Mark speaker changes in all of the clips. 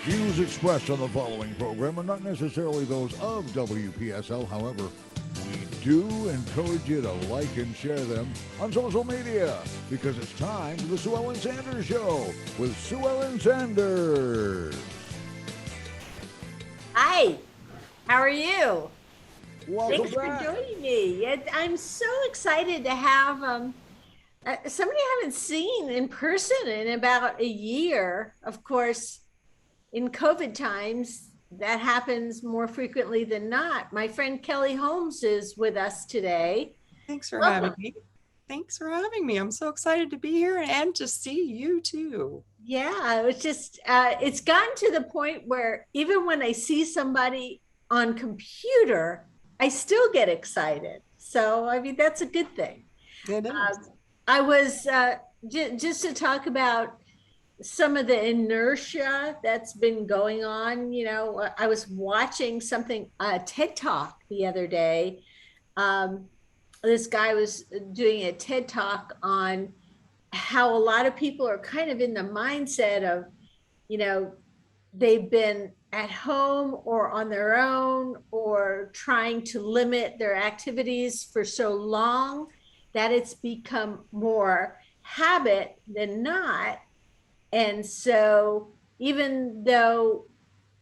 Speaker 1: Views expressed on the following program are not necessarily those of WPSL. However, we do encourage you to like and share them on social media because it's time for the Sue Ellen Sanders Show with Sue Ellen Sanders.
Speaker 2: Hi, how are you?
Speaker 1: Welcome
Speaker 2: Thanks
Speaker 1: back.
Speaker 2: for joining me. I'm so excited to have somebody I haven't seen in person in about a year. Of course, in COVID times, that happens more frequently than not. My friend Kelley Holmes is with us today.
Speaker 3: Thanks for
Speaker 2: Welcome.
Speaker 3: having me. Thanks for having me. I'm so excited to be here and to see you too.
Speaker 2: Yeah, it's gotten to the point where even when I see somebody on computer, I still get excited. So, I mean, that's a good thing.
Speaker 3: It is.
Speaker 2: I was just to talk about some of the inertia that's been going on. I was watching something, a TED Talk the other day. This guy was doing a TED Talk on how a lot of people are kind of in the mindset of, they've been at home or on their own or trying to limit their activities for so long that it's become more habit than not. And so even though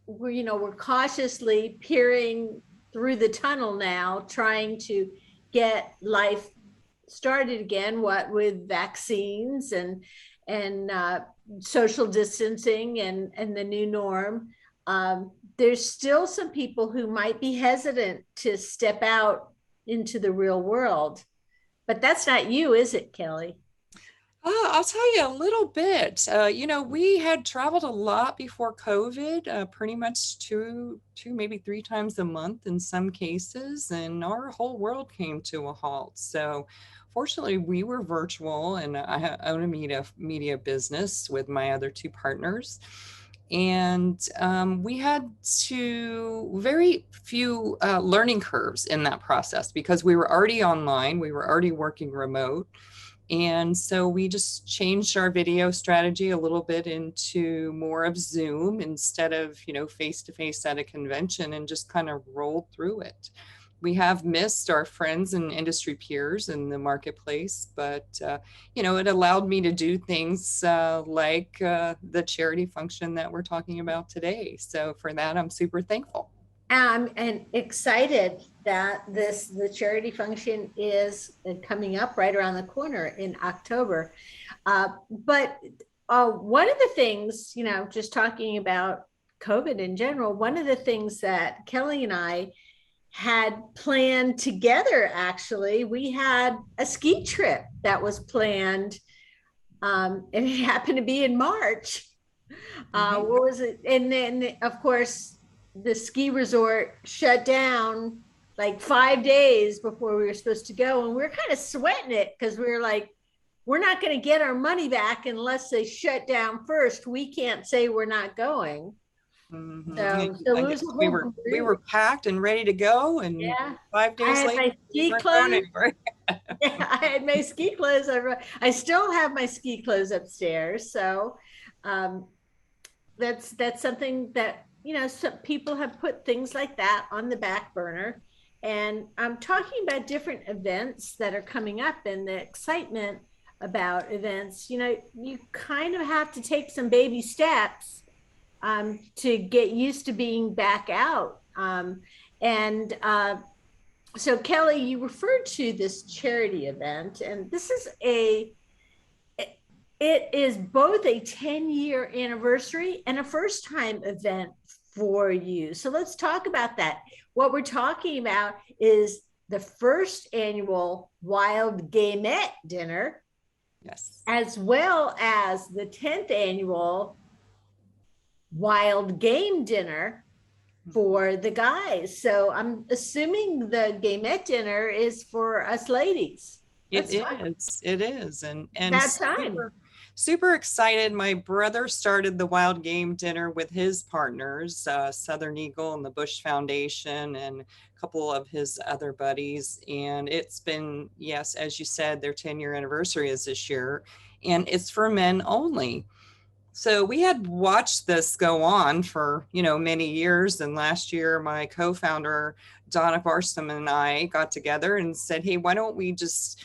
Speaker 2: we're cautiously peering through the tunnel now, trying to get life started again, what with vaccines and social distancing and the new norm, there's still some people who might be hesitant to step out into the real world. But that's not you, is it, Kelley?
Speaker 3: I'll tell you a little bit. We had traveled a lot before COVID, pretty much two, maybe three times a month in some cases, and our whole world came to a halt. So fortunately, we were virtual, and I own a media business with my other two partners. And we had very few learning curves in that process because we were already online, we were already working remote. And so we just changed our video strategy a little bit into more of Zoom instead of, face-to-face at a convention, and just kind of rolled through it. We have missed our friends and industry peers in the marketplace, but, it allowed me to do things like the charity function that we're talking about today. So for that, I'm super thankful.
Speaker 2: And excited that the charity function is coming up right around the corner in October. But one of the things, just talking about COVID in general, one of the things that Kelley and I had planned together, actually, we had a ski trip that was planned, and it happened to be in March. What was it? And then, of course, the ski resort shut down like 5 days before we were supposed to go. And we were kind of sweating it because we were like, we're not going to get our money back unless they shut down first. We can't say we're not going.
Speaker 3: Mm-hmm.
Speaker 2: So it was
Speaker 3: we were packed and ready to go, and 5 days later,
Speaker 2: my ski clothes. Yeah, I had my ski clothes. I still have my ski clothes upstairs. So that's something that, some people have put things like that on the back burner. And I'm talking about different events that are coming up, and the excitement about events. You kind of have to take some baby steps to get used to being back out. So Kelley, you referred to this charity event, and this is it is both a 10-year anniversary and a first-time event for you. So let's talk about that. What we're talking about is the first annual Wild Gamette Dinner,
Speaker 3: yes,
Speaker 2: as well as the 10th annual Wild Game Dinner for the guys. So I'm assuming the Gamette Dinner is for us ladies.
Speaker 3: It is. And
Speaker 2: that time.
Speaker 3: Super excited. My brother started the Wild Game Dinner with his partners, Southern Eagle and the Bush Foundation, and a couple of his other buddies. And it's been, yes, as you said, their 10-year anniversary is this year, and it's for men only. So we had watched this go on for, many years. And last year, my co-founder, Donna Barsom, and I got together and said, hey, why don't we just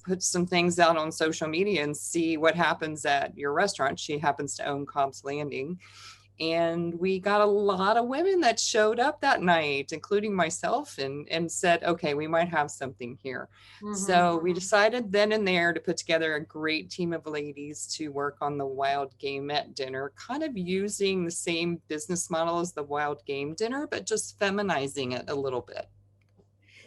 Speaker 3: put some things out on social media and see what happens at your restaurant? She happens to own Cobb's Landing. And we got a lot of women that showed up that night, including myself, and said, okay, we might have something here. So we decided then and there to put together a great team of ladies to work on the Wild Gamette Dinner, kind of using the same business model as the Wild Game Dinner, but just feminizing it a little bit.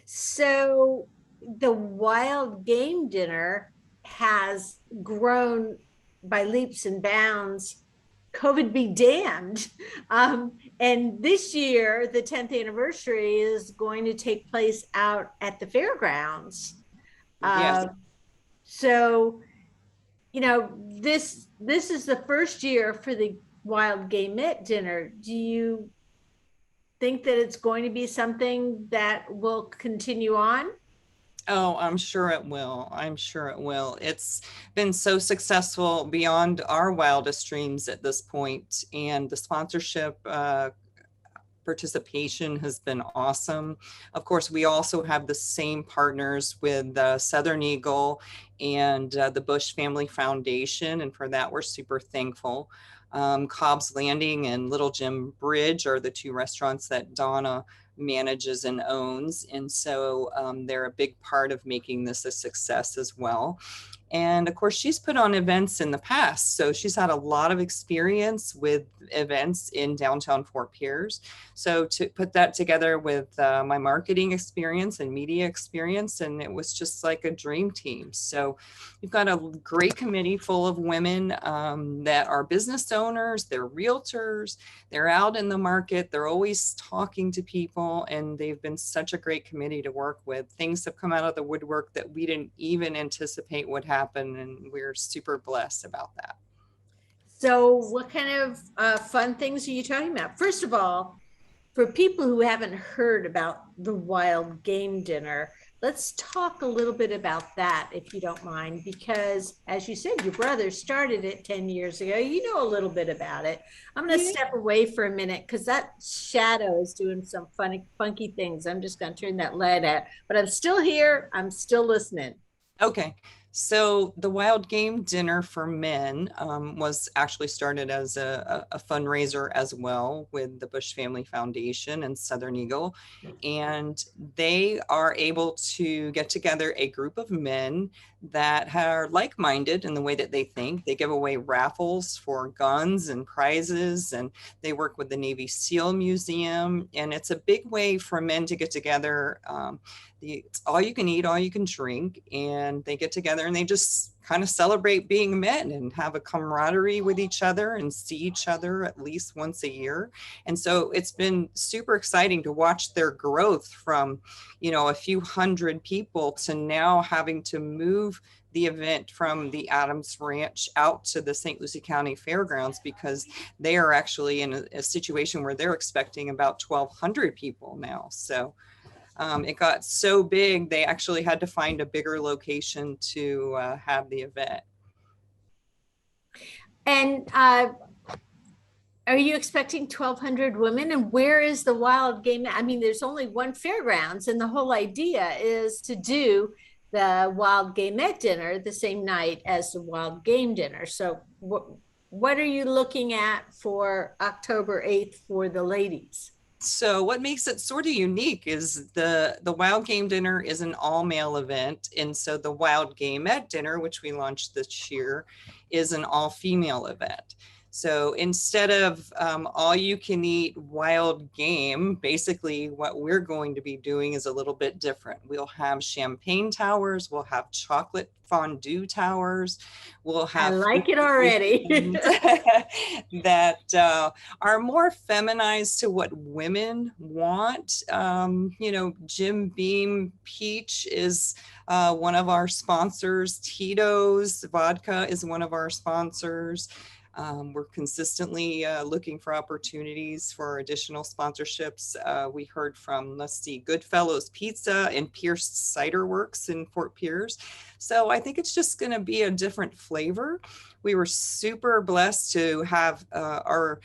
Speaker 2: So the Wild Game Dinner has grown by leaps and bounds. COVID be damned. And this year, the 10th anniversary is going to take place out at the fairgrounds.
Speaker 3: Yes.
Speaker 2: So, this is the first year for the Wild Gamette Dinner. Do you think that it's going to be something that will continue on?
Speaker 3: Oh, I'm sure it will. I'm sure it will. It's been so successful beyond our wildest dreams at this point, and the sponsorship participation has been awesome. Of course, we also have the same partners with Southern Eagle and the Bush Family Foundation, and for that, we're super thankful. Cobb's Landing and Little Jim Bridge are the two restaurants that Donna manages and owns. And so they're a big part of making this a success as well. And of course, she's put on events in the past. So she's had a lot of experience with events in downtown Fort Pierce. So to put that together with my marketing experience and media experience, and it was just like a dream team. So we've got a great committee full of women that are business owners, they're realtors, they're out in the market, they're always talking to people, and they've been such a great committee to work with. Things have come out of the woodwork that we didn't even anticipate would happen, and we're super blessed about that.
Speaker 2: So what kind of fun things are you talking about? First of all, for people who haven't heard about the Wild Game Dinner, let's talk a little bit about that, if you don't mind, because as you said, your brother started it 10 years ago. You know a little bit about it. I'm going to step away for a minute because that shadow is doing some funky things. I'm just going to turn that light out, but I'm still here. I'm still listening.
Speaker 3: Okay. So the Wild Game Dinner for Men was actually started as a fundraiser as well with the Bush Family Foundation and Southern Eagle. And they are able to get together a group of men that are like-minded in the way that they think. They give away raffles for guns and prizes, and they work with the Navy SEAL Museum. And it's a big way for men to get together. It's all you can eat, all you can drink, and they get together and they just kind of celebrate being men and have a camaraderie with each other and see each other at least once a year. And so it's been super exciting to watch their growth from, a few hundred people to now having to move the event from the Adams Ranch out to the St. Lucie County Fairgrounds, because they are actually in a situation where they're expecting about 1,200 people now. So it got so big, they actually had to find a bigger location to have the event.
Speaker 2: And are you expecting 1,200 women? And where is the Wild Game? I mean, there's only one fairgrounds, and the whole idea is to do the Wild Gamette Dinner the same night as the Wild Game Dinner. So what are you looking at for October 8th for the ladies?
Speaker 3: So what makes it sort of unique is the Wild Game Dinner is an all-male event. And so the Wild Gamette Dinner, which we launched this year, is an all-female event. So instead of all you can eat wild game, basically what we're going to be doing is a little bit different. We'll have champagne towers, we'll have chocolate fondue towers, we'll have—
Speaker 2: I like it already.
Speaker 3: that are more feminized to what women want. Jim Beam Peach is one of our sponsors. Tito's Vodka is one of our sponsors. We're consistently looking for opportunities for additional sponsorships. We heard from, let's see, Goodfellows Pizza and Pierce Cider Works in Fort Pierce. So I think it's just going to be a different flavor. We were super blessed to have our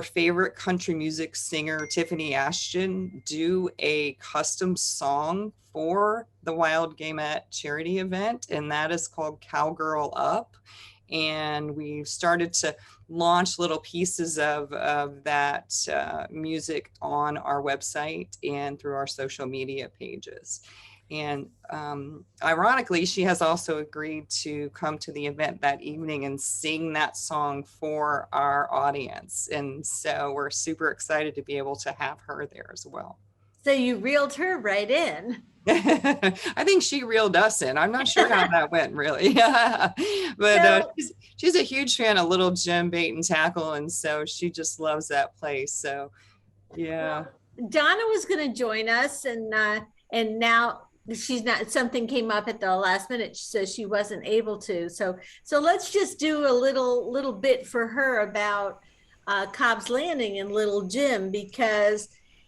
Speaker 3: favorite country music singer, Tiffany Ashton, do a custom song for the Wild Gamette charity event, and that is called Cowgirl Up. And we started to launch little pieces of that music on our website and through our social media pages. And ironically, she has also agreed to come to the event that evening and sing that song for our audience. And so we're super excited to be able to have her there as well.
Speaker 2: So you reeled her right in.
Speaker 3: I think she reeled us in. I'm not sure how that went really. But she's a huge fan of Little Jim Bait and Tackle. And so she just loves that place. So, yeah.
Speaker 2: Well, Donna was going to join us and now she's not, something came up at the last minute, so she wasn't able to. So let's just do a little bit for her about Cobb's Landing and Little Jim, because,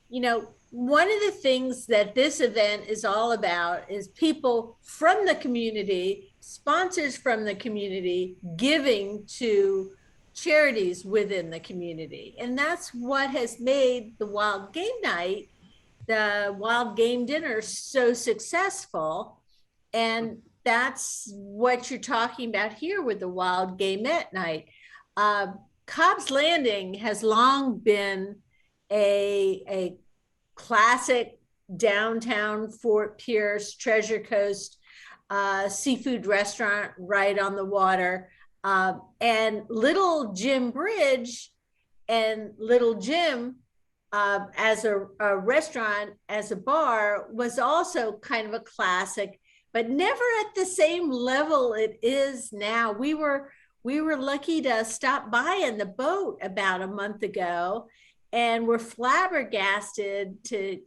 Speaker 2: you know, one of the things that this event is all about is people from the community, sponsors from the community, giving to charities within the community. And that's what has made the Wild Game Night, the Wild Game Dinner, so successful. And that's what you're talking about here with the Wild Gamette Night. Cobb's Landing has long been a classic downtown Fort Pierce Treasure Coast seafood restaurant right on the water. And Little Jim Bridge and Little Jim as a restaurant, as a bar, was also kind of a classic, but never at the same level it is now. We were lucky to stop by in the boat about a month ago, and we're flabbergasted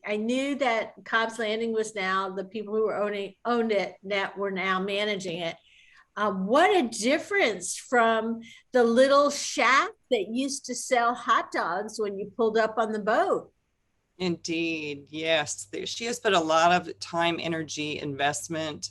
Speaker 2: I knew that Cobb's Landing was now, the people who owned it that were now managing it. What a difference from the little shack that used to sell hot dogs when you pulled up on the boat.
Speaker 3: Indeed, yes. She has put a lot of time, energy, investment,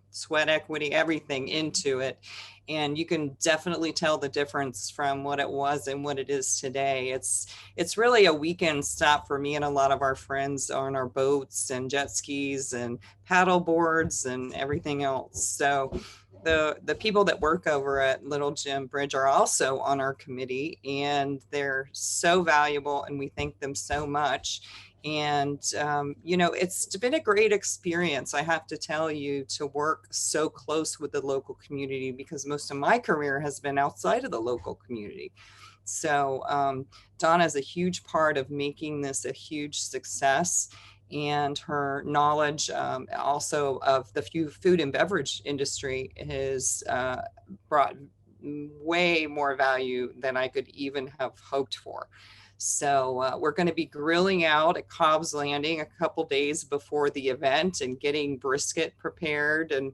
Speaker 3: sweat equity, everything into it. And you can definitely tell the difference from what it was and what it is today. It's really a weekend stop for me and a lot of our friends on our boats and jet skis and paddle boards and everything else. So the people that work over at Little Jim Bridge are also on our committee, and they're so valuable, and we thank them so much. And, you know, it's been a great experience, I have to tell you, to work so close with the local community, because most of my career has been outside of the local community. So Donna is a huge part of making this a huge success. And her knowledge also of the food and beverage industry has brought way more value than I could even have hoped for. So we're going to be grilling out at Cobb's Landing a couple days before the event and getting brisket prepared and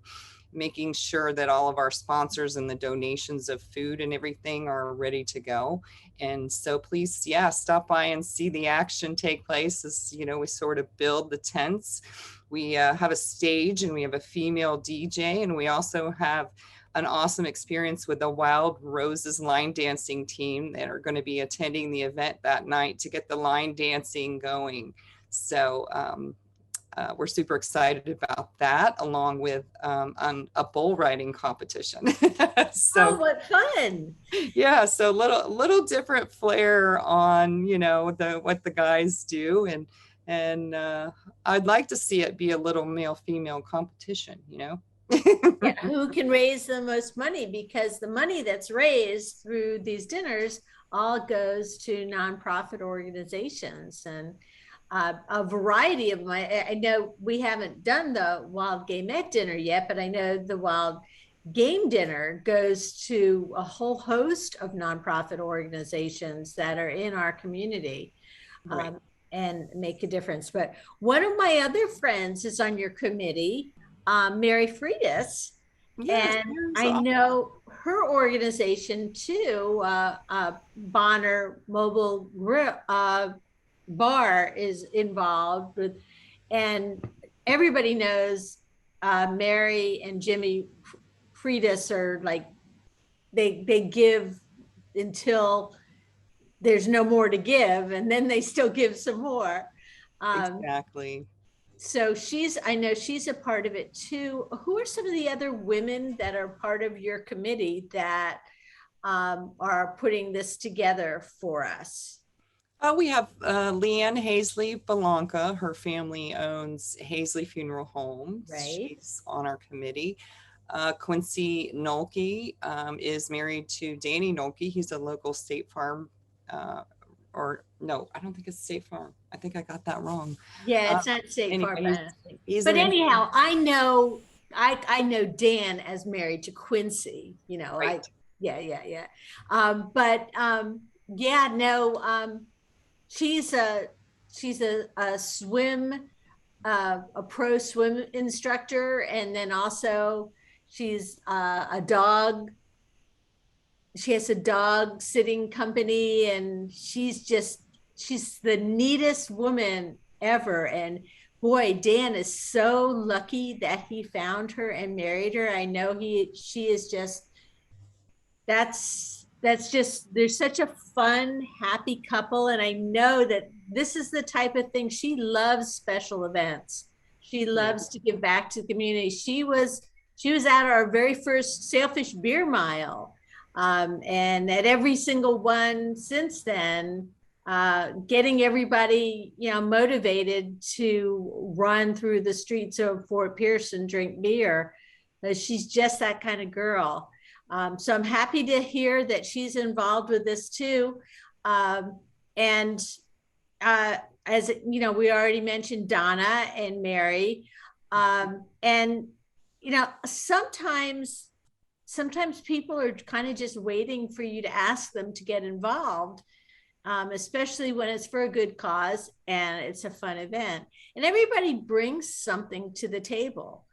Speaker 3: making sure that all of our sponsors and the donations of food and everything are ready to go. And so please, yeah, stop by and see the action take place as, you know, we sort of build the tents. We have a stage and we have a female DJ, and we also have an awesome experience with the Wild Roses line dancing team that are going to be attending the event that night to get the line dancing going. So we're super excited about that, along with on a bull riding competition. So,
Speaker 2: oh, what fun!
Speaker 3: Yeah, so little different flair on, you know, what the guys do, and I'd like to see it be a little male-female competition, you know.
Speaker 2: Yeah, who can raise the most money, because the money that's raised through these dinners all goes to nonprofit organizations and a variety of I know we haven't done the Wild Gamette Dinner yet, but I know the Wild Game Dinner goes to a whole host of nonprofit organizations that are in our community. Right. And make a difference. But one of my other friends is on your committee, Mary Freitas, yes, and I know her organization too, Bonner Mobile Bar is involved with, and everybody knows Mary and Jimmy Freitas are like, they give until there's no more to give, and then they still give some more.
Speaker 3: Exactly.
Speaker 2: So I know she's a part of it too. Who are some of the other women that are part of your committee that are putting this together for us?
Speaker 3: We have Leanne Hazley Belanca. Her family owns Hazley Funeral Homes.
Speaker 2: Right.
Speaker 3: She's on our committee. Quincy Nolke is married to Danny Nolke. He's a local State Farm, or no, I don't think it's State Farm. I think I got that wrong.
Speaker 2: Yeah, it's not State Farm.
Speaker 3: But
Speaker 2: anyhow, I know Dan as married to Quincy. You know,
Speaker 3: right.
Speaker 2: Yeah. She's a swim, a pro swim instructor, and then also she's a dog. She has a dog sitting company, and she's the neatest woman ever. And boy, Dan is so lucky that he found her and married her. I know she is just, that's just, they're such a fun, happy couple. And I know that this is the type of thing, she loves special events. She loves to give back to the community. She was at our very first Sailfish Beer Mile. And at every single one since then, getting everybody, motivated to run through the streets of Fort Pierce and drink beer. She's just that kind of girl. So I'm happy to hear that she's involved with this too. As we already mentioned Donna and Mary. Sometimes people are kind of just waiting for you to ask them to get involved, especially when it's for a good cause and it's a fun event. And everybody brings something to the table.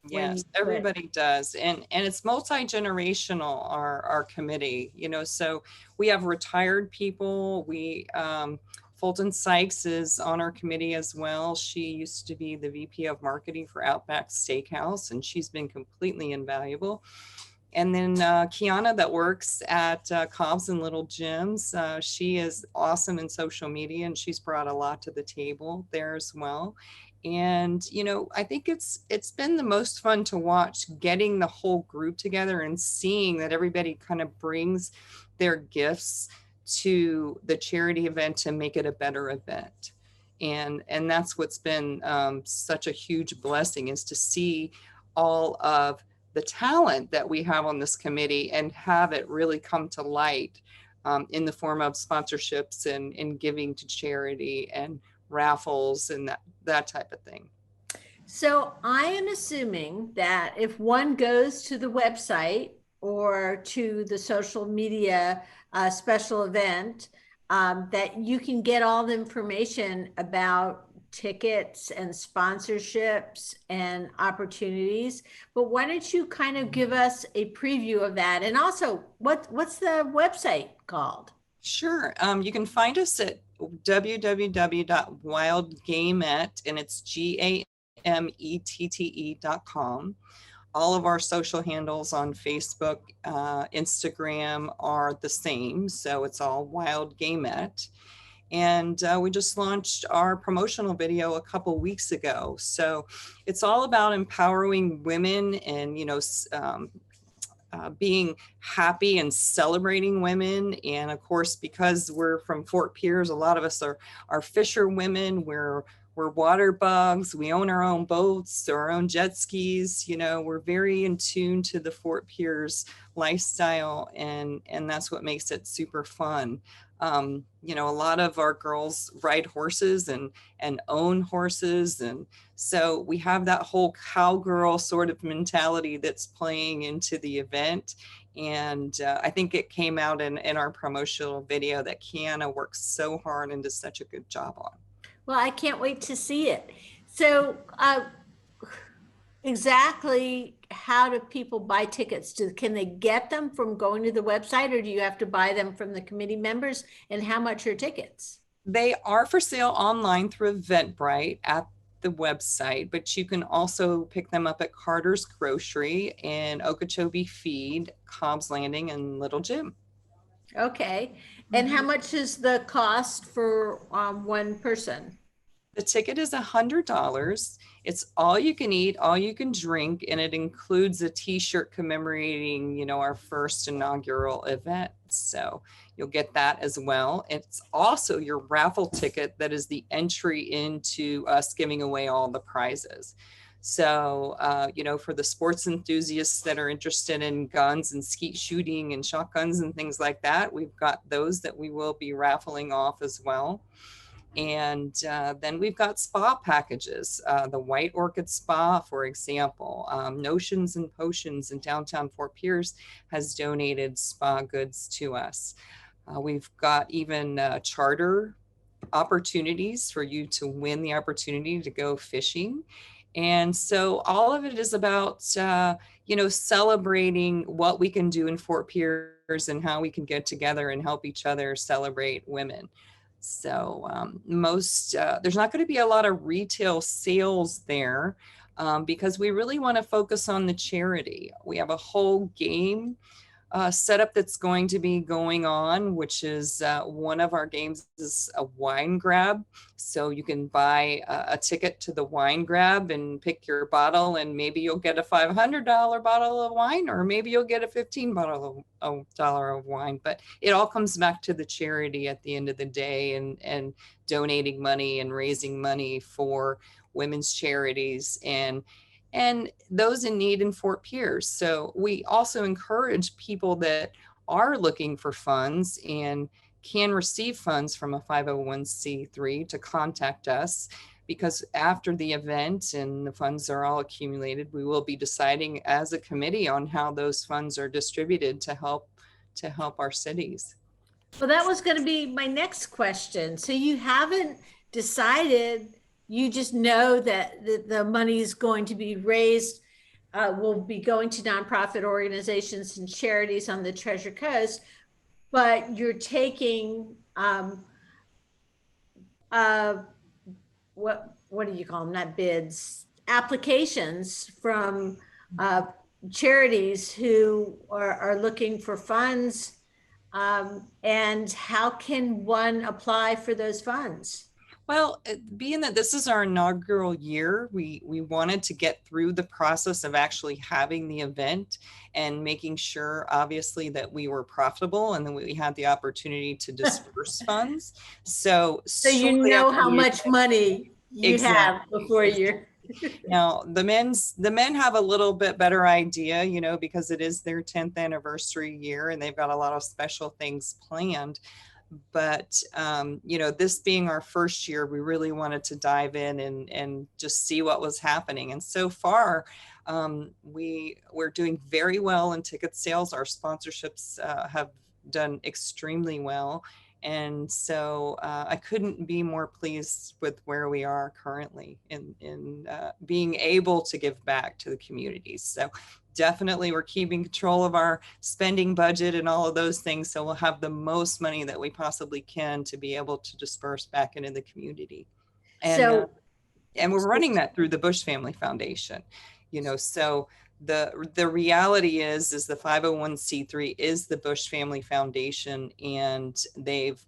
Speaker 3: Yes, everybody does. And it's multi-generational, our committee, so we have retired people. Fulton Sykes is on our committee as well. She used to be the VP of marketing for Outback Steakhouse, and she's been completely invaluable. And then Kiana that works at Cobb's and Little Jim's, she is awesome in social media, and she's brought a lot to the table there as well. And, I think it's been the most fun to watch, getting the whole group together and seeing that everybody kind of brings their gifts to the charity event to make it a better event. And that's what's been such a huge blessing, is to see all of the talent that we have on this committee and have it really come to light in the form of sponsorships and giving to charity and raffles and that type of thing.
Speaker 2: So I am assuming that if one goes to the website or to the social media special event, that you can get all the information about tickets and sponsorships and opportunities. But why don't you kind of give us a preview of that? And also, what's the website called?
Speaker 3: Sure. You can find us at www.wildgamette, and it's GAMETTE.com. All of our social handles on Facebook, Instagram are the same. So it's all Wild Gamette. And we just launched our promotional video a couple weeks ago. So it's all about empowering women and, being happy and celebrating women. And of course, because we're from Fort Pierce, a lot of us are fisher women. We're water bugs. We own our own boats, our own jet skis. We're very in tune to the Fort Pierce lifestyle, and that's what makes it super fun. A lot of our girls ride horses and own horses. And so we have that whole cowgirl sort of mentality that's playing into the event. And I think it came out in our promotional video that Kiana works so hard and does such a good job on.
Speaker 2: Well, I can't wait to see it. So exactly how do people buy tickets? Can they get them from going to the website, or do you have to buy them from the committee members? And how much are tickets?
Speaker 3: They are for sale online through Eventbrite at the website, but you can also pick them up at Carter's Grocery and Okeechobee Feed, Cobb's Landing, and Little Jim.
Speaker 2: Okay. And how much is the cost for one person?
Speaker 3: The ticket is $100. It's all you can eat, all you can drink, and it includes a t-shirt commemorating, our first inaugural event. So you'll get that as well. It's also your raffle ticket that is the entry into us giving away all the prizes. So, for the sports enthusiasts that are interested in guns and skeet shooting and shotguns and things like that, we've got those that we will be raffling off as well. And then we've got spa packages, the White Orchid Spa, for example. Notions and Potions in downtown Fort Pierce has donated spa goods to us. We've got even charter opportunities for you to win the opportunity to go fishing. And so all of it is about, celebrating what we can do in Fort Pierce and how we can get together and help each other celebrate women. So there's not going to be a lot of retail sales there because we really want to focus on the charity. We have a whole game setup that's going to be going on, which is one of our games is a wine grab. So you can buy a ticket to the wine grab and pick your bottle, and maybe you'll get a $500 bottle of wine, or maybe you'll get a $15 of wine. But it all comes back to the charity at the end of the day, and donating money and raising money for women's charities and those in need in Fort Pierce. So we also encourage people that are looking for funds and can receive funds from a 501c3 to contact us, because after the event and the funds are all accumulated, we will be deciding as a committee on how those funds are distributed to help our cities.
Speaker 2: Well, that was going to be my next question. So you haven't decided, you just know that the money is going to be raised, will be going to nonprofit organizations and charities on the Treasure Coast, but you're taking, what do you call them? Not bids, applications from charities who are looking for funds. And how can one apply for those funds?
Speaker 3: Well, being that this is our inaugural year, we wanted to get through the process of actually having the event and making sure, obviously, that we were profitable and that we had the opportunity to disperse funds. So
Speaker 2: you know how much money you have before you're.
Speaker 3: Now, the men have a little bit better idea, because it is their 10th anniversary year and they've got a lot of special things planned. But, this being our first year, we really wanted to dive in and just see what was happening. And so far, we're doing very well in ticket sales. Our sponsorships have done extremely well. And so I couldn't be more pleased with where we are currently in being able to give back to the communities. So definitely we're keeping control of our spending budget and all of those things. So we'll have the most money that we possibly can to be able to disperse back into the community. And, and we're running that through the Bush Family Foundation, so the reality is the 501c3 is the Bush Family Foundation, and they've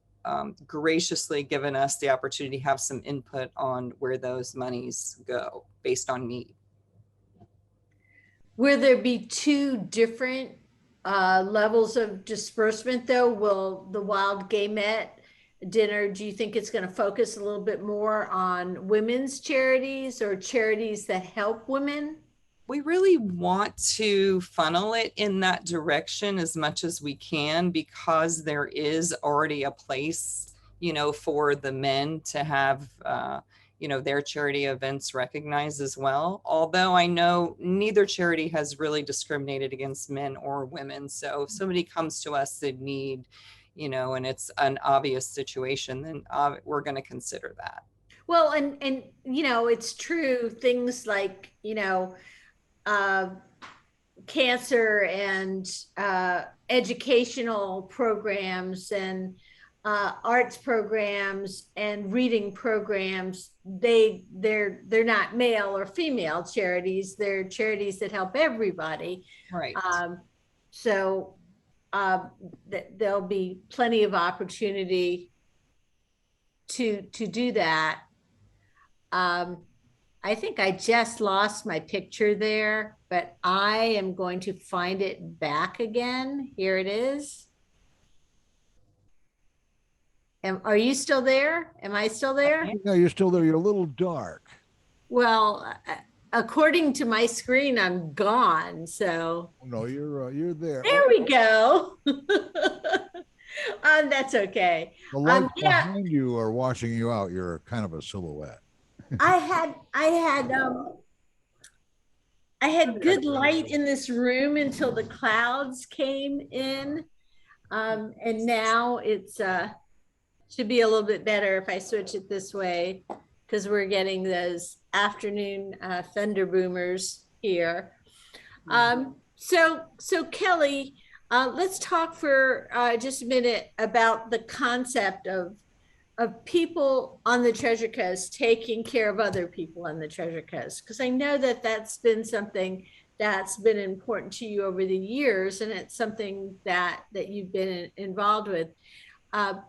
Speaker 3: graciously given us the opportunity to have some input on where those monies go based on need.
Speaker 2: Will there be two different levels of disbursement though? Will the Wild Gamette Dinner, do you think it's going to focus a little bit more on women's charities or charities that help women?
Speaker 3: We really want to funnel it in that direction as much as we can, because there is already a place, for the men to have, their charity events recognized as well. Although I know neither charity has really discriminated against men or women. So if somebody comes to us in need, and it's an obvious situation, then we're going to consider that.
Speaker 2: Well, and it's true. Things like, uh, cancer and educational programs and arts programs and reading programs. They're not male or female charities. They're charities that help everybody.
Speaker 3: Right.
Speaker 2: So there'll be plenty of opportunity to do that. I think I just lost my picture there, but I am going to find it back again. Here it is. Are you still there? Am I still there?
Speaker 1: No, you're still there. You're a little dark.
Speaker 2: Well, according to my screen, I'm gone. So
Speaker 1: no, you're there.
Speaker 2: There we go. That's okay.
Speaker 1: The lights behind you are washing you out. You're kind of a silhouette.
Speaker 2: I had good light in this room until the clouds came in. And now it's should be a little bit better if I switch it this way, because we're getting those afternoon thunder boomers here. So Kelley, let's talk for just a minute about the concept of people on the Treasure Coast taking care of other people on the Treasure Coast, because I know that that's been something that's been important to you over the years, and it's something that you've been involved with. A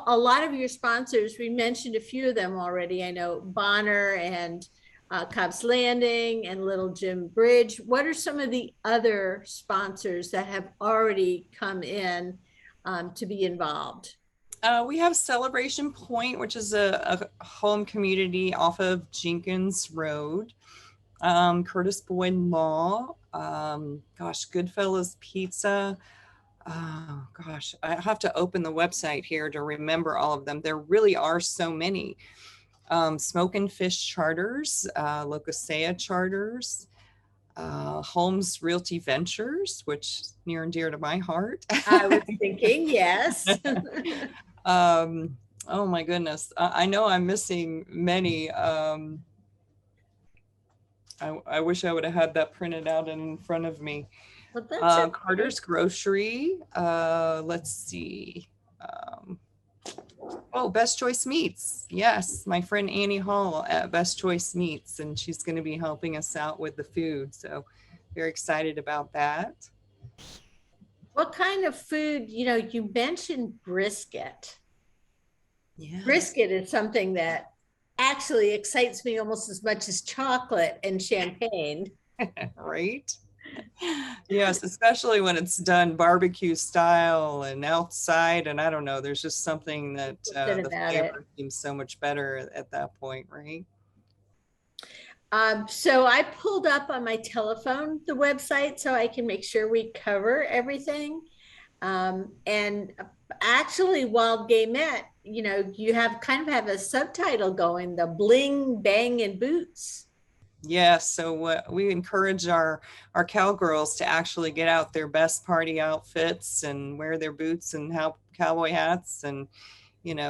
Speaker 2: lot of your sponsors, we mentioned a few of them already. I know Bonner and Cobb's Landing and Little Jim Bridge. What are some of the other sponsors that have already come in to be involved?
Speaker 3: We have Celebration Point, which is a home community off of Jenkins Road. Curtis Boyd Law, Goodfellas Pizza. Oh gosh, I have to open the website here to remember all of them. There really are so many. Smoke and Fish Charters, Locosea Charters, Holmes Realty Ventures, which is near and dear to my heart.
Speaker 2: I was thinking, yes.
Speaker 3: Oh my goodness. I know I'm missing many. I wish I would have had that printed out in front of me.
Speaker 2: Well, that's okay.
Speaker 3: Carter's Grocery. Let's see. Best Choice Meats. Yes, my friend Annie Hall at Best Choice Meats, and she's going to be helping us out with the food. So very excited about that.
Speaker 2: What kind of food, you mentioned brisket. Yeah. Brisket is something that actually excites me almost as much as chocolate and champagne.
Speaker 3: Right? Yes, especially when it's done barbecue style and outside. And I don't know, there's just something that the flavor seems so much better at that point, right?
Speaker 2: So I pulled up on my telephone the website so I can make sure we cover everything. And actually, Wild Gamette, you have a subtitle going, the bling, bang, and boots.
Speaker 3: Yes, so we encourage our cowgirls to actually get out their best party outfits and wear their boots and cowboy hats and,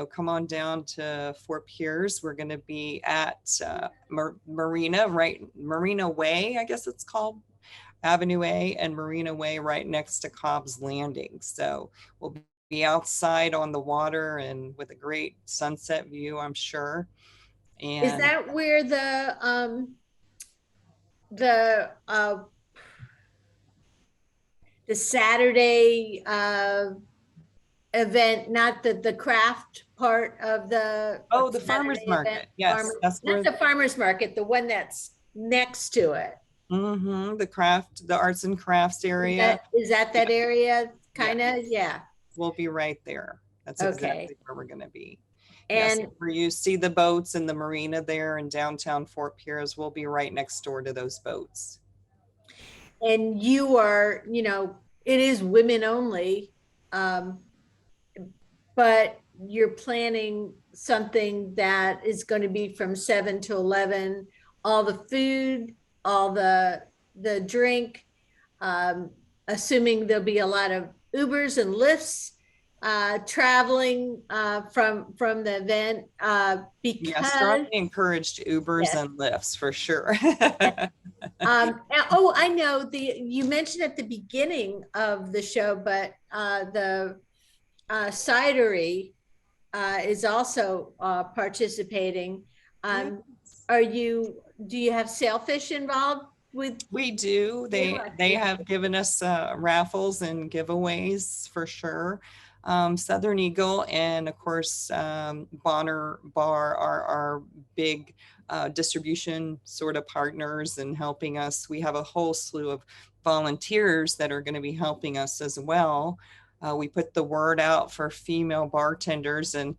Speaker 3: come on down to Fort Pierce. We're going to be at Marina Way, I guess it's called, Avenue A and Marina Way, right next to Cobb's Landing. So we'll be outside on the water and with a great sunset view, I'm sure. And
Speaker 2: is that where the Saturday event, not the craft part of the
Speaker 3: farmers market event. Yes,
Speaker 2: not the farmers market, the one that's next to it.
Speaker 3: Mm-hmm. The arts and crafts area.
Speaker 2: Is that area kind of? Yeah,
Speaker 3: we'll be right there. That's exactly where we're going to be.
Speaker 2: And
Speaker 3: yes, where you see the boats and the marina there in downtown Fort Pierce, we'll be right next door to those boats.
Speaker 2: And you are, it is women only, but you're planning something that is going to be from 7 to 11, all the food, all the drink, assuming there'll be a lot of Ubers and Lyfts traveling from the event
Speaker 3: Yeah,
Speaker 2: because
Speaker 3: strongly encouraged Ubers
Speaker 2: yes.
Speaker 3: and Lyfts for sure.
Speaker 2: Oh, I know you mentioned at the beginning of the show, but the cidery is also participating.
Speaker 3: Yes.
Speaker 2: Do you have sailfish involved with
Speaker 3: We do.
Speaker 2: you?
Speaker 3: They have given us raffles and giveaways for sure. Southern Eagle and of course Bonner Bar are our big distribution sort of partners and helping us. We have a whole slew of volunteers that are going to be helping us as well. We put the word out for female bartenders, and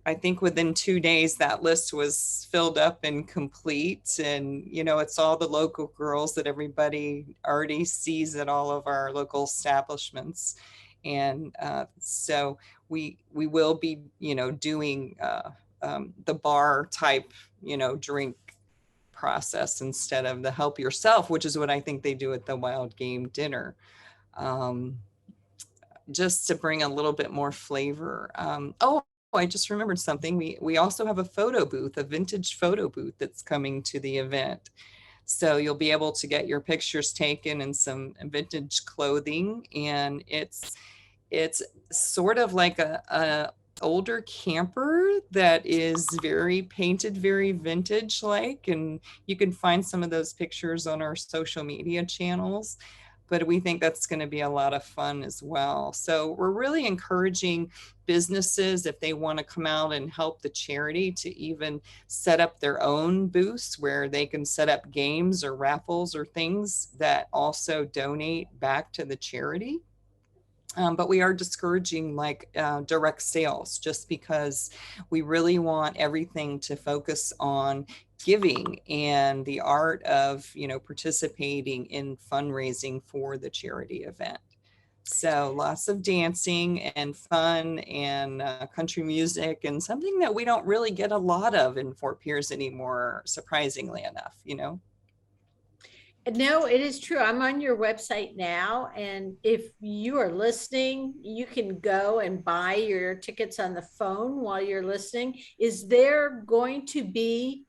Speaker 3: I think within 2 days that list was filled up and complete. And, you know, it's all the local girls that everybody already sees at all of our local establishments. And so we will be, you know, doing the bar type, you know, drink process instead of the help yourself, which is what I think they do at the Wild Game Dinner. Um, just to bring a little bit more flavor. Oh, I just remembered something. We also have a photo booth, a vintage photo booth that's coming to the event. So you'll be able to get your pictures taken in some vintage clothing, and it's sort of like a older camper that is very painted, very vintage like, and you can find some of those pictures on our social media channels. But we think that's going to be a lot of fun as well. So we're really encouraging businesses, if they want to come out and help the charity, to even set up their own booths where they can set up games or raffles or things that also donate back to the charity. But we are discouraging like direct sales, just because we really want everything to focus on giving and the art of, you know, participating in fundraising for the charity event. So lots of dancing and fun and country music, and something that we don't really get a lot of in Fort Pierce anymore, surprisingly enough, you know.
Speaker 2: No, it is true. I'm on your website now, and if you are listening, you can go and buy your tickets on the phone while you're listening. Is there going to be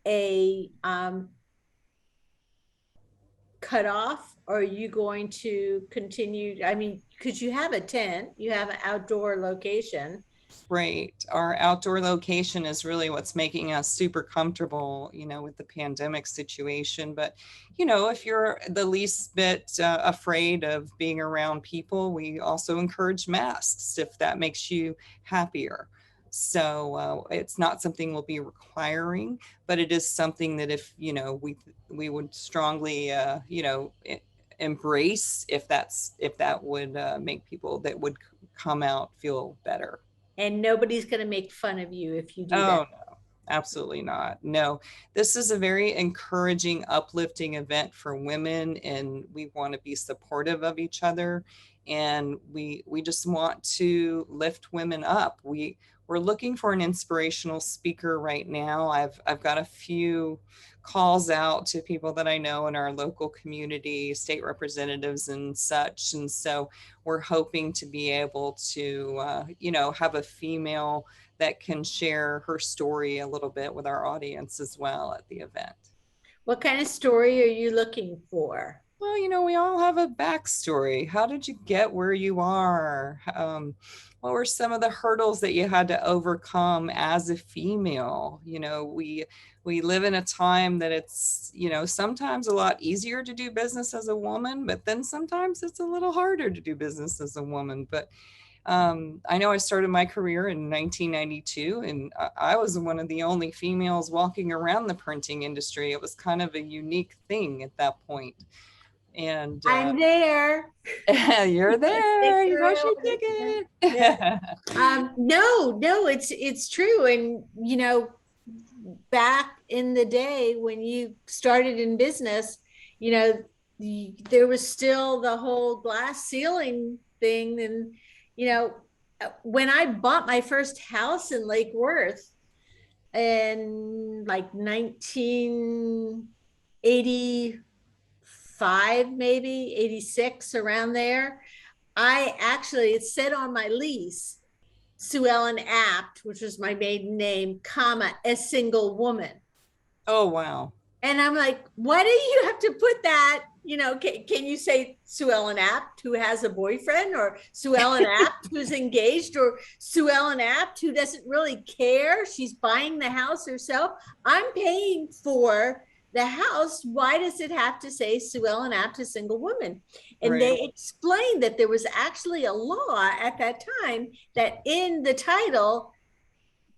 Speaker 2: a cutoff, or are you going to continue? I mean, because you have a tent, you have an outdoor location.
Speaker 3: Right. Our outdoor location is really what's making us super comfortable, you know, with the pandemic situation. But, you know, if you're the least bit afraid of being around people, we also encourage masks if that makes you happier. So it's not something we'll be requiring, but it is something that if, you know, we would strongly, you know, embrace if that would make people that would come out feel better.
Speaker 2: And nobody's going to make fun of you if you do that.
Speaker 3: Oh, no, absolutely not. No, this is a very encouraging, uplifting event for women, and we want to be supportive of each other. And we just want to lift women up. We're looking for an inspirational speaker right now. I've got a few calls out to people that I know in our local community, state representatives and such. And so we're hoping to be able to, you know, have a female that can share her story a little bit with our audience as well at the event.
Speaker 2: What kind of story are you looking for?
Speaker 3: Well, you know, we all have a backstory. How did you get where you are? What were some of the hurdles that you had to overcome as a female? You know, we live in a time that it's, you know, sometimes a lot easier to do business as a woman, but then sometimes it's a little harder to do business as a woman. But I know I started my career in 1992, and I was one of the only females walking around the printing industry. It was kind of a unique thing at that point. And
Speaker 2: I'm there.
Speaker 3: you're there. You got your ticket.
Speaker 2: Yeah. No, it's true. And you know, back in the day when you started in business, you know, there was still the whole glass ceiling thing. And you know, when I bought my first house in Lake Worth in like 1985, maybe 86, around there, I actually, it said on my lease, Sue Ellen Apt, which was my maiden name, comma, a single woman.
Speaker 3: Oh, wow.
Speaker 2: And I'm like, why do you have to put that? You know, can you say Sue Ellen Apt, who has a boyfriend, or Sue Ellen Apt, who's engaged, or Sue Ellen Apt, who doesn't really care? She's buying the house herself. I'm paying for the house. Why does it have to say Sue Ellen Apt, a single woman? And
Speaker 3: Right.
Speaker 2: they explained that there was actually a law at that time that in the title,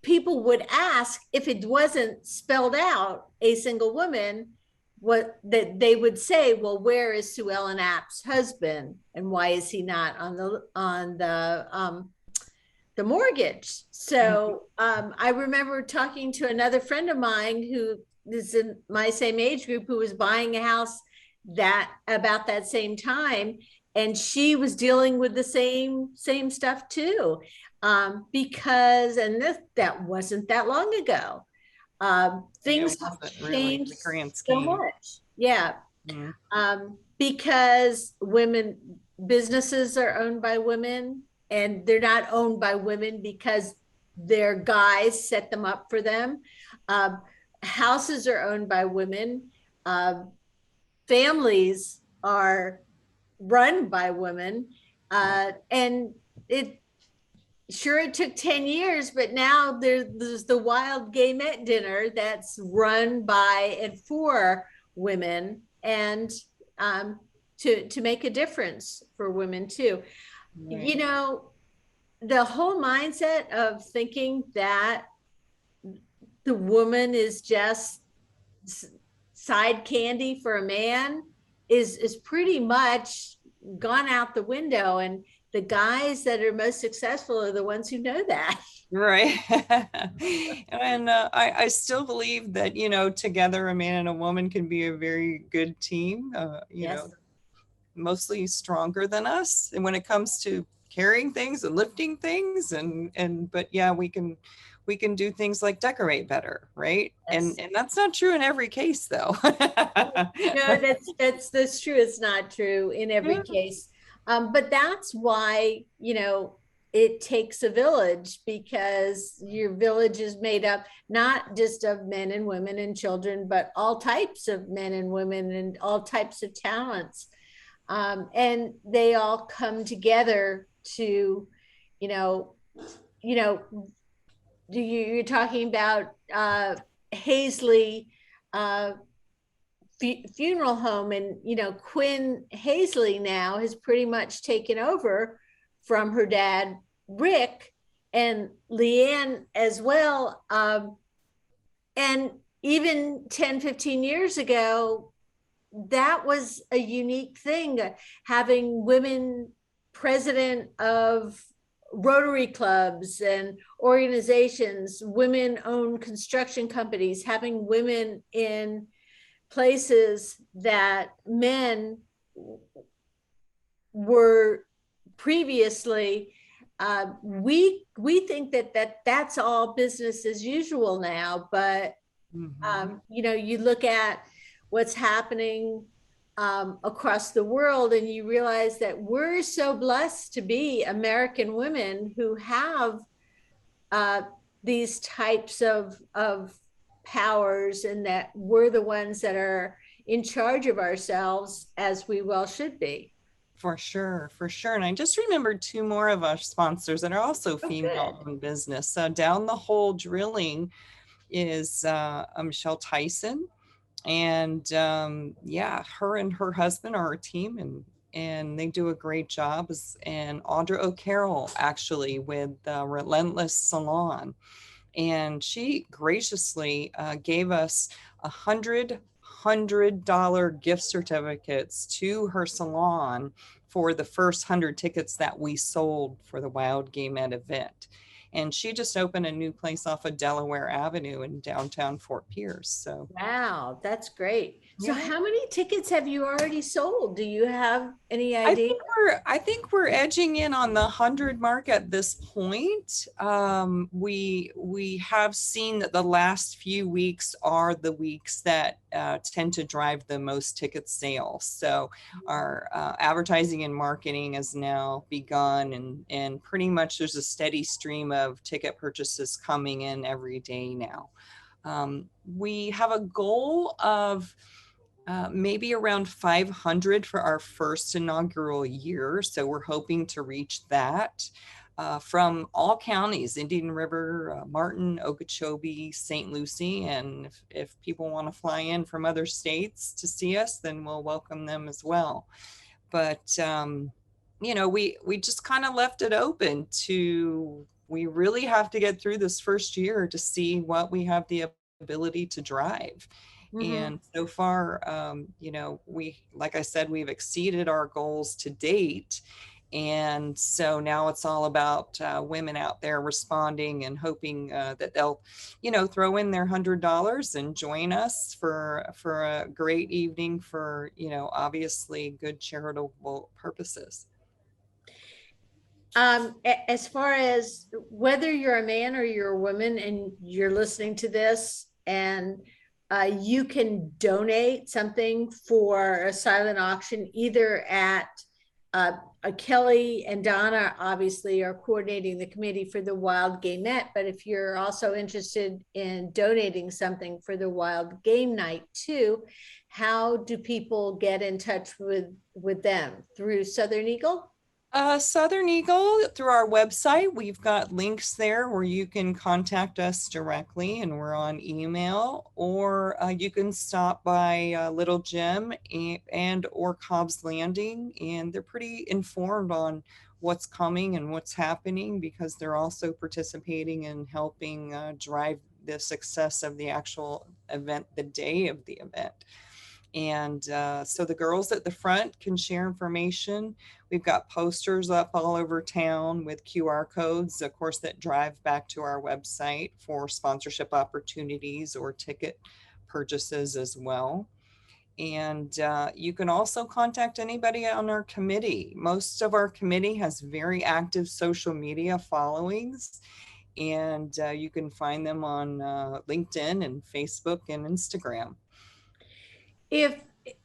Speaker 2: people would ask if it wasn't spelled out a single woman, what that they would say, well, where is Sue Ellen Apt's husband, and why is he not on the mortgage? So I remember talking to another friend of mine who is in my same age group, who was buying a house that about that same time, and she was dealing with the same stuff too, because that wasn't that long ago. Things have changed so much. Yeah. Because businesses are owned by women, and they're not owned by women because their guys set them up for them. Houses are owned by women. Families are run by women. And it took 10 years, but now there's the Wild Gamette Dinner that's run by and for women, and to make a difference for women too. Right. You know, the whole mindset of thinking that the woman is just side candy for a man is pretty much gone out the window, and the guys that are most successful are the ones who know that.
Speaker 3: Right. And I still believe that, you know, together a man and a woman can be a very good team, you know, mostly stronger than us. And when it comes to carrying things and lifting things but yeah, we can do things like decorate better, right? And that's not true in every case though.
Speaker 2: No, that's true. It's not true in every case. But that's why, you know, it takes a village, because your village is made up not just of men and women and children, but all types of men and women and all types of talents. And they all come together to, you're talking about Hazley funeral home, and Quinn Hazley now has pretty much taken over from her dad Rick, and Leanne as well. And even 10-15 years ago, that was a unique thing, having women president of Rotary clubs and organizations, women-owned construction companies, having women in places that men were previously. We think that's all business as usual now, but you look at what's happening across the world, and you realize that we're so blessed to be American women who have these types of powers, and that we're the ones that are in charge of ourselves, as we well should be.
Speaker 3: For sure. And I just remembered two more of our sponsors that are also female-owned business. Down the Hole Drilling is Michelle Tyson, and her and her husband are a team, and they do a great job. And Audra O'Carroll, actually, with Relentless Salon, and she graciously gave us $100 gift certificates to her salon for the first 100 tickets that we sold for the Wild Gamette event. and she just opened a new place off of Delaware Avenue in downtown Fort Pierce. So
Speaker 2: Wow, that's great. So
Speaker 3: yeah.
Speaker 2: how many tickets have you already sold? Do you have any idea?
Speaker 3: I think we're edging in on the 100 mark at this point. We have seen that the last few weeks are the weeks that tend to drive the most ticket sales. So our advertising and marketing has now begun, and pretty much there's a steady stream of ticket purchases coming in every day now. We have a goal of maybe around 500 for our first inaugural year. So we're hoping to reach that from all counties, Indian River, Martin, Okeechobee, St. Lucie. And if people want to fly in from other states to see us, then we'll welcome them as well. But, you know, we just kind of left it open to, we really have to get through this first year to see what we have the ability to drive. And so far, you know, like I said, we've exceeded our goals to date. And so now it's all about women out there responding and hoping that they'll, you know, throw in their $100 and join us for a great evening for, you know, obviously good charitable purposes.
Speaker 2: As far as whether you're a man or you're a woman and you're listening to this, and you can donate something for a silent auction, either at Kelley and Donna obviously are coordinating the committee for the Wild Gamette, but if you're also interested in donating something for the Wild Game Night too, how do people get in touch with them? Through Southern Eagle?
Speaker 3: Southern Eagle, through our website, we've got links there where you can contact us directly, and we're on email, or you can stop by Little Jim and or Cobb's Landing, and they're pretty informed on what's coming and what's happening, because they're also participating in helping drive the success of the actual event, the day of the event. And so the girls at the front can share information. We've got posters up all over town with QR codes, of course, that drive back to our website for sponsorship opportunities or ticket purchases as well. And you can also contact anybody on our committee. Most of our committee has very active social media followings, and you can find them on LinkedIn and Facebook and Instagram.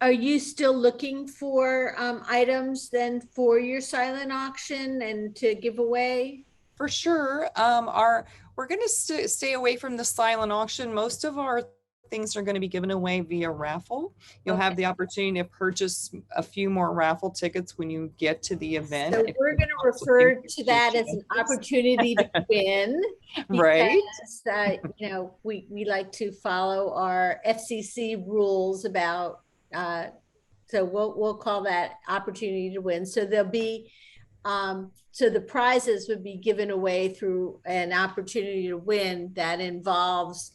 Speaker 2: Are you still looking for items then for your silent auction and to give away?
Speaker 3: For sure. We're going to stay away from the silent auction. Most of our things are going to be given away via raffle. You'll have the opportunity to purchase a few more raffle tickets when you get to the event.
Speaker 2: So we're going to refer to that as an opportunity to win.
Speaker 3: Right.
Speaker 2: Because, you know, we like to follow our FCC rules about, so we'll call that opportunity to win. So there'll be, so the prizes would be given away through an opportunity to win that involves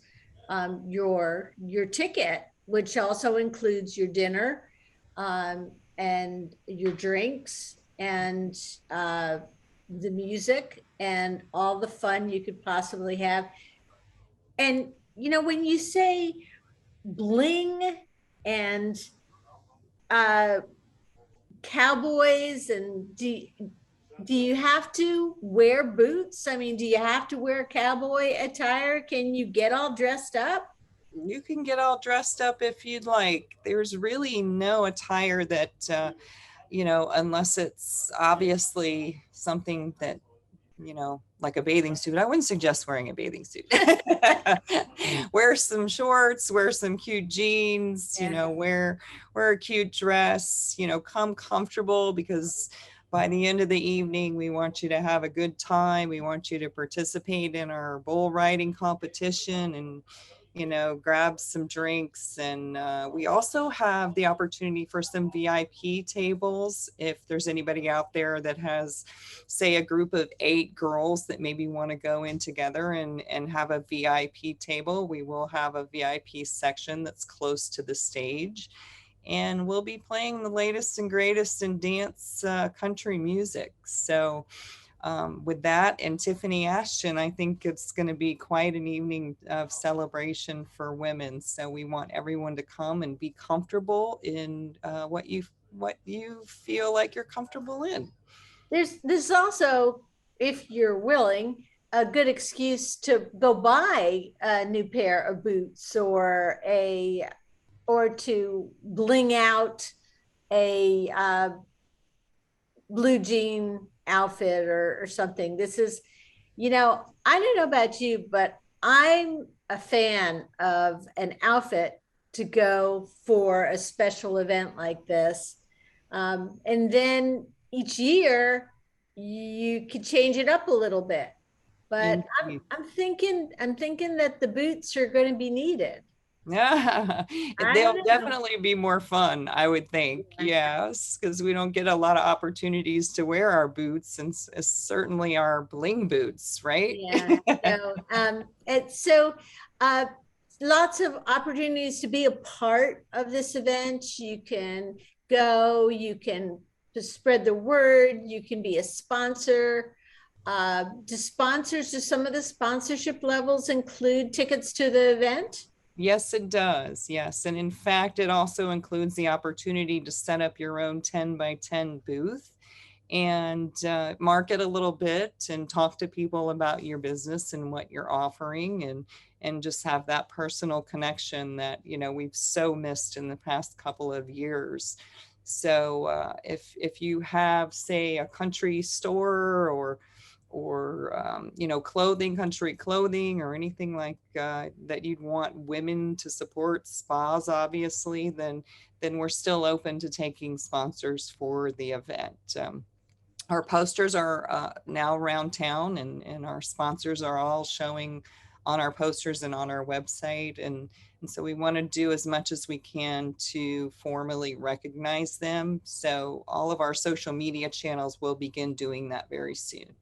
Speaker 2: your ticket, which also includes your dinner and your drinks and the music and all the fun you could possibly have. And, you know, when you say bling and cowboys, and do you have to wear boots? I mean, do you have to wear cowboy attire? Can you get all dressed up?
Speaker 3: You can get all dressed up if you'd like. There's really no attire that, you know, unless it's obviously something that, you know, like a bathing suit. I wouldn't suggest wearing a bathing suit. Wear some shorts, wear some cute jeans, you know, wear a cute dress, you know, come comfortable, because by the end of the evening, we want you to have a good time. We want you to participate in our bull riding competition and, you know, grab some drinks. And we also have the opportunity for some VIP tables. If there's anybody out there that has, say, a group of 8 girls that maybe want to go in together and have a VIP table, we will have a VIP section that's close to the stage. And we'll be playing the latest and greatest in dance country music. So with that and Tiffany Ashton, I think it's going to be quite an evening of celebration for women. So we want everyone to come and be comfortable in what you feel like you're comfortable in.
Speaker 2: There's also, if you're willing, a good excuse to go buy a new pair of boots or to bling out a blue jean outfit or something. This is, I don't know about you, but I'm a fan of an outfit to go for a special event like this. And then each year you could change it up a little bit. But I'm thinking that the boots are going to be needed.
Speaker 3: Yeah, they'll definitely be more fun, I would think. Yes, because we don't get a lot of opportunities to wear our boots, and certainly our bling boots, right?
Speaker 2: Yeah. So, lots of opportunities to be a part of this event. You can go, you can just spread the word, you can be a sponsor. Do some of the sponsorship levels include tickets to the event?
Speaker 3: Yes, it does. Yes. And in fact, it also includes the opportunity to set up your own 10 by 10 booth and market a little bit and talk to people about your business and what you're offering, and just have that personal connection that, we've so missed in the past couple of years. So if you have, say, a country store or country clothing or anything like that you'd want women to support, spas, obviously, then we're still open to taking sponsors for the event. Our posters are now around town, and our sponsors are all showing on our posters and on our website. And so we want to do as much as we can to formally recognize them. So all of our social media channels will begin doing that very soon.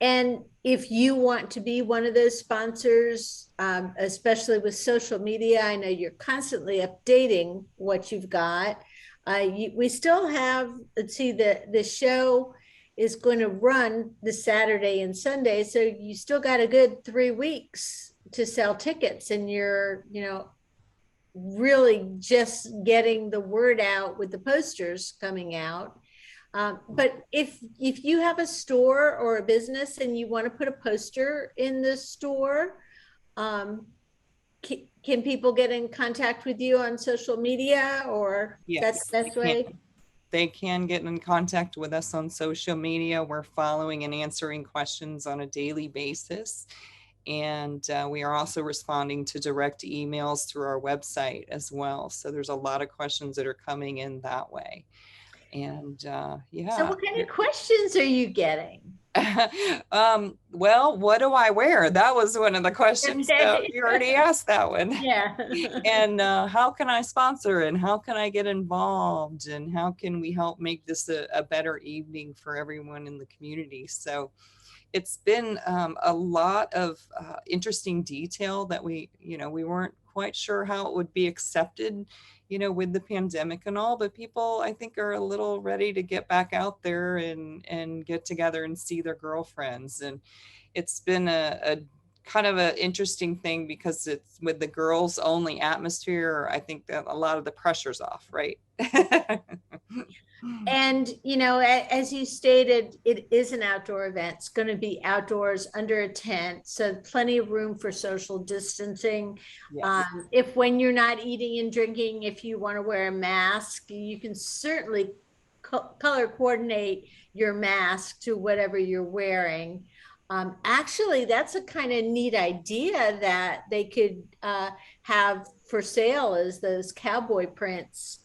Speaker 2: And if you want to be one of those sponsors, especially with social media, I know you're constantly updating what you've got. We still have, let's see, the show is going to run this Saturday and Sunday. So you still got a good 3 weeks to sell tickets, and you're, really just getting the word out with the posters coming out. But if you have a store or a business and you want to put a poster in the store, can people get in contact with you on social media, or
Speaker 3: yes,
Speaker 2: that's the best way?
Speaker 3: They can get in contact with us on social media. We're following and answering questions on a daily basis. And we are also responding to direct emails through our website as well. So there's a lot of questions that are coming in that way. And yeah.
Speaker 2: So what kind of questions are you getting?
Speaker 3: Well, what do I wear? That was one of the questions. So you already asked that one.
Speaker 2: Yeah.
Speaker 3: And how can I sponsor, and how can I get involved, and how can we help make this a better evening for everyone in the community? So it's been a lot of interesting detail that we weren't quite sure how it would be accepted, with the pandemic and all, but people, I think, are a little ready to get back out there and get together and see their girlfriends. And it's been a kind of an interesting thing, because it's with the girls only atmosphere. I think that a lot of the pressure's off, right?
Speaker 2: And, as you stated, it is an outdoor event. It's going to be outdoors under a tent, so plenty of room for social distancing.
Speaker 3: Yes.
Speaker 2: If when you're not eating and drinking, if you want to wear a mask, you can certainly color coordinate your mask to whatever you're wearing. Actually, that's a kind of neat idea that they could have for sale, as those cowboy prints.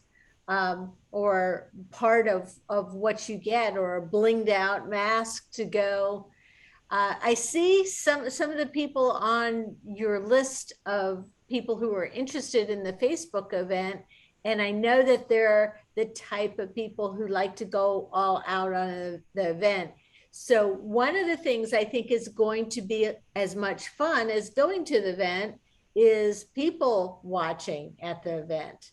Speaker 2: Or part of what you get, or a blinged out mask to go. I see some of the people on your list of people who are interested in the Facebook event, and I know that they're the type of people who like to go all out on the event. So one of the things I think is going to be as much fun as going to the event is people watching at the event.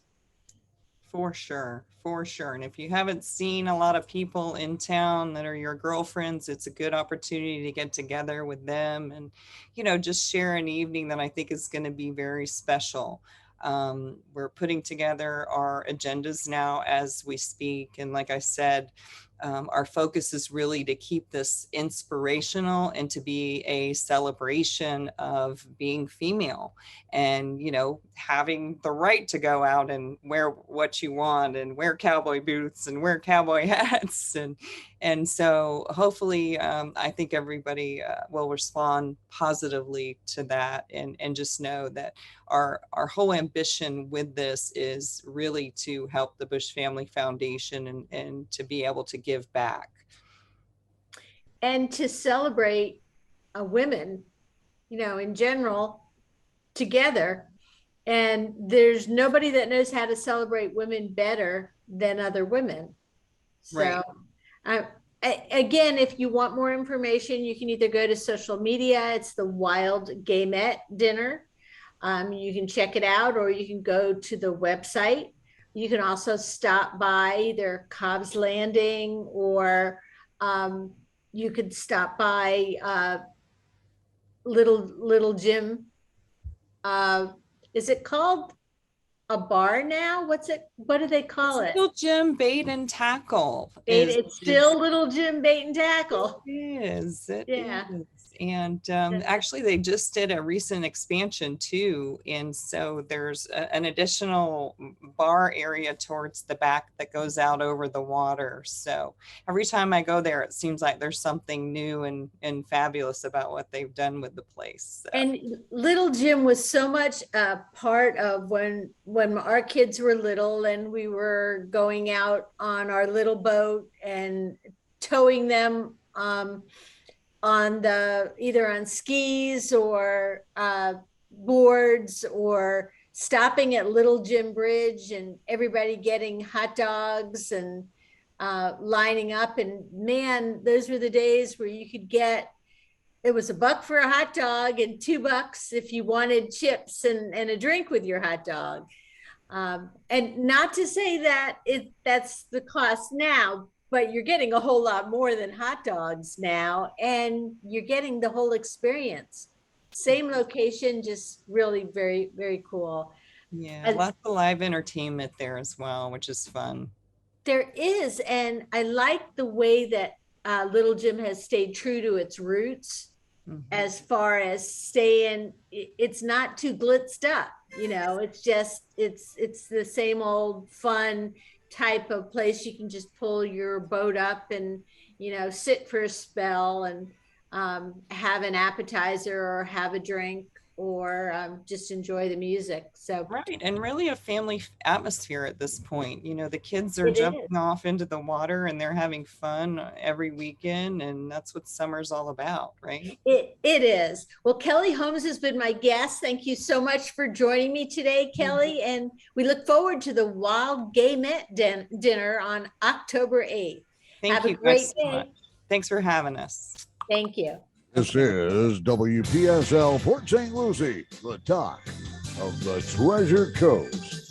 Speaker 3: For sure, for sure. And if you haven't seen a lot of people in town that are your girlfriends, it's a good opportunity to get together with them and, just share an evening that I think is going to be very special. We're putting together our agendas now as we speak. And like I said, our focus is really to keep this inspirational and to be a celebration of being female and, having the right to go out and wear what you want and wear cowboy boots and wear cowboy hats. And so hopefully, I think everybody will respond positively to that and just know that our whole ambition with this is really to help the Bush Family Foundation and to be able to give back.
Speaker 2: And to celebrate women, in general, together. And there's nobody that knows how to celebrate women better than other women. So,
Speaker 3: right.
Speaker 2: Again, if you want more information, you can either go to social media. It's the Wild Gamette Dinner. You can check it out, or you can go to the website. You can also stop by either Cobb's Landing, or you could stop by Little Jim. Is it called a bar now? What do they call it?
Speaker 3: Little Jim Bait and Tackle.
Speaker 2: It's still Little Jim Bait and Tackle.
Speaker 3: It is. It
Speaker 2: yeah.
Speaker 3: is. And actually, they just did a recent expansion too. And so there's an additional bar area towards the back that goes out over the water. So every time I go there, it seems like there's something new and fabulous about what they've done with the place. So.
Speaker 2: And Little Jim was so much a part of when our kids were little and we were going out on our little boat and towing them on either on skis or boards, or stopping at Little Jim Bridge and everybody getting hot dogs and lining up. And man, those were the days where you could get, it was $1 for a hot dog and $2 if you wanted chips and a drink with your hot dog. And not to say that that's the cost now, but you're getting a whole lot more than hot dogs now, and you're getting the whole experience. Same location, just really very, very cool.
Speaker 3: Yeah, lots of live entertainment there as well, which is fun.
Speaker 2: There is, and I like the way that Little Jim has stayed true to its roots. Mm-hmm. As far as staying, it's not too blitzed up, it's just, it's the same old fun type of place. You can just pull your boat up and sit for a spell and have an appetizer or have a drink, or just enjoy the music. So
Speaker 3: right, and really a family atmosphere at this point. The kids are jumping off into the water and they're having fun every weekend, and that's what summer's all about, right?
Speaker 2: It is. Well, Kelley Holmes has been my guest. Thank you so much for joining me today, Kelley. Mm-hmm. And we look forward to the Wild Gamette Dinner on October 8th.
Speaker 3: Have a great day. So much. Thanks for having us.
Speaker 2: Thank you.
Speaker 1: This is WPSL Port St. Lucie, the talk of the Treasure Coast.